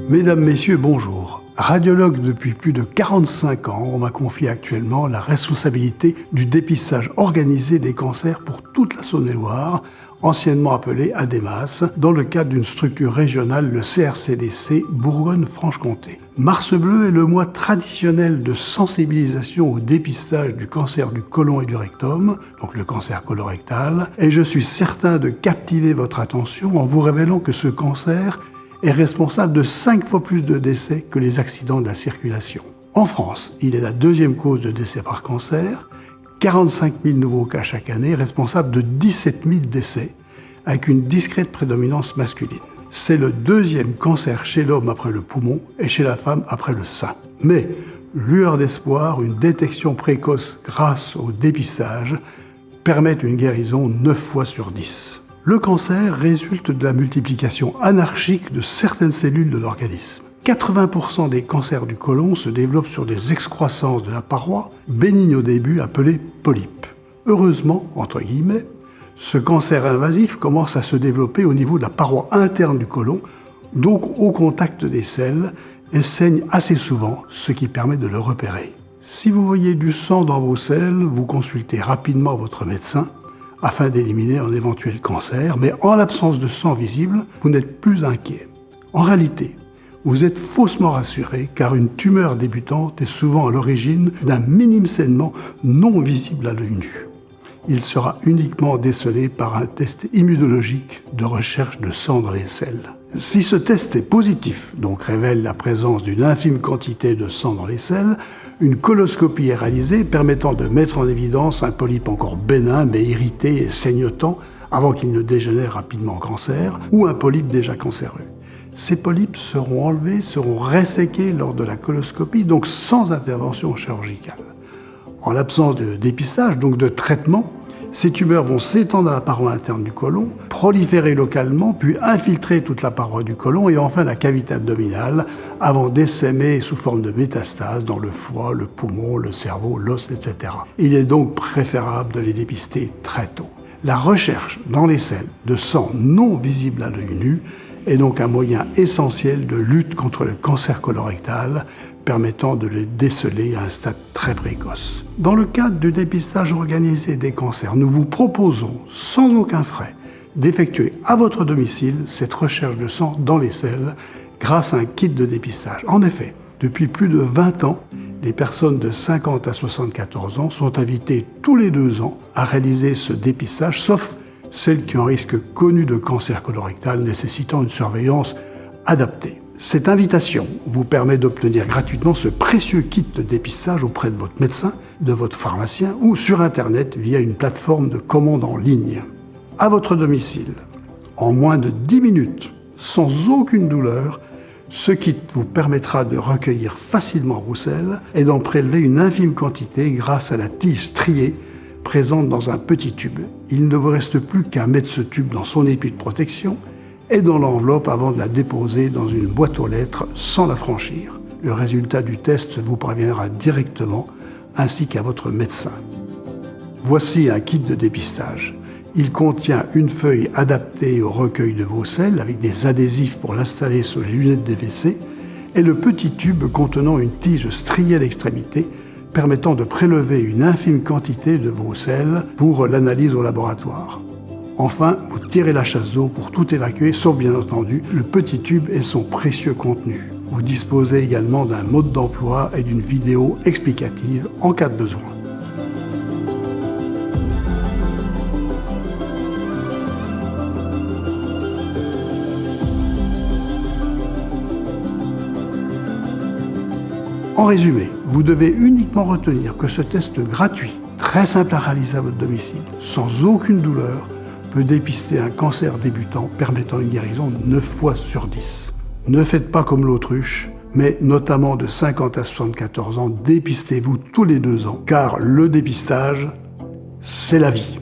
Mesdames, Messieurs, bonjour. Radiologue depuis plus de 45 ans, on m'a confié actuellement la responsabilité du dépistage organisé des cancers pour toute la Saône-et-Loire, anciennement appelée ADEMAS, dans le cadre d'une structure régionale, le CRCDC Bourgogne-Franche-Comté. Mars bleu est le mois traditionnel de sensibilisation au dépistage du cancer du côlon et du rectum, donc le cancer colorectal, et je suis certain de captiver votre attention en vous révélant que ce cancer est responsable de 5 fois plus de décès que les accidents de la circulation. En France, il est la deuxième cause de décès par cancer, 45 000 nouveaux cas chaque année, responsable de 17 000 décès, avec une discrète prédominance masculine. C'est le deuxième cancer chez l'homme après le poumon et chez la femme après le sein. Mais, lueur d'espoir, une détection précoce grâce au dépistage permet une guérison 9 fois sur 10. Le cancer résulte de la multiplication anarchique de certaines cellules de l'organisme. 80% des cancers du côlon se développent sur des excroissances de la paroi, bénignes au début, appelées polypes. Heureusement, entre guillemets, ce cancer invasif commence à se développer au niveau de la paroi interne du côlon, donc au contact des selles, et saigne assez souvent, ce qui permet de le repérer. Si vous voyez du sang dans vos selles, vous consultez rapidement votre médecin afin d'éliminer un éventuel cancer, mais en l'absence de sang visible, vous n'êtes plus inquiet. En réalité, vous êtes faussement rassuré car une tumeur débutante est souvent à l'origine d'un minime saignement non visible à l'œil nu. Il sera uniquement décelé par un test immunologique de recherche de sang dans les selles. Si ce test est positif, donc révèle la présence d'une infime quantité de sang dans les selles, une coloscopie est réalisée permettant de mettre en évidence un polype encore bénin mais irrité et saignotant avant qu'il ne dégénère rapidement en cancer ou un polype déjà cancéreux. Ces polypes seront enlevés, seront resséqués lors de la coloscopie, donc sans intervention chirurgicale. En l'absence de dépistage, donc de traitement, ces tumeurs vont s'étendre à la paroi interne du côlon, proliférer localement, puis infiltrer toute la paroi du côlon et enfin la cavité abdominale, avant d'essaimer sous forme de métastases dans le foie, le poumon, le cerveau, l'os, etc. Il est donc préférable de les dépister très tôt. La recherche dans les selles de sang non visible à l'œil nu est donc un moyen essentiel de lutte contre le cancer colorectal, permettant de le déceler à un stade très précoce. Dans le cadre du dépistage organisé des cancers, nous vous proposons, sans aucun frais, d'effectuer à votre domicile cette recherche de sang dans les selles grâce à un kit de dépistage. En effet, depuis plus de 20 ans, les personnes de 50 à 74 ans sont invitées tous les 2 ans à réaliser ce dépistage, sauf celles qui ont un risque connu de cancer colorectal nécessitant une surveillance adaptée. Cette invitation vous permet d'obtenir gratuitement ce précieux kit de dépistage auprès de votre médecin, de votre pharmacien ou sur Internet via une plateforme de commande en ligne. À votre domicile, en moins de 10 minutes, sans aucune douleur, ce kit vous permettra de recueillir facilement vos selles et d'en prélever une infime quantité grâce à la tige striée présente dans un petit tube. Il ne vous reste plus qu'à mettre ce tube dans son épi de protection et dans l'enveloppe avant de la déposer dans une boîte aux lettres sans la franchir. Le résultat du test vous parviendra directement, ainsi qu'à votre médecin. Voici un kit de dépistage. Il contient une feuille adaptée au recueil de vos selles avec des adhésifs pour l'installer sur les lunettes des WC et le petit tube contenant une tige striée à l'extrémité permettant de prélever une infime quantité de vos selles pour l'analyse au laboratoire. Enfin, vous tirez la chasse d'eau pour tout évacuer, sauf bien entendu le petit tube et son précieux contenu. Vous disposez également d'un mode d'emploi et d'une vidéo explicative en cas de besoin. En résumé, vous devez uniquement retenir que ce test gratuit, très simple à réaliser à votre domicile, sans aucune douleur, peut dépister un cancer débutant permettant une guérison 9 fois sur 10. Ne faites pas comme l'autruche, mais notamment de 50 à 74 ans, dépistez-vous tous les 2 ans, car le dépistage, c'est la vie.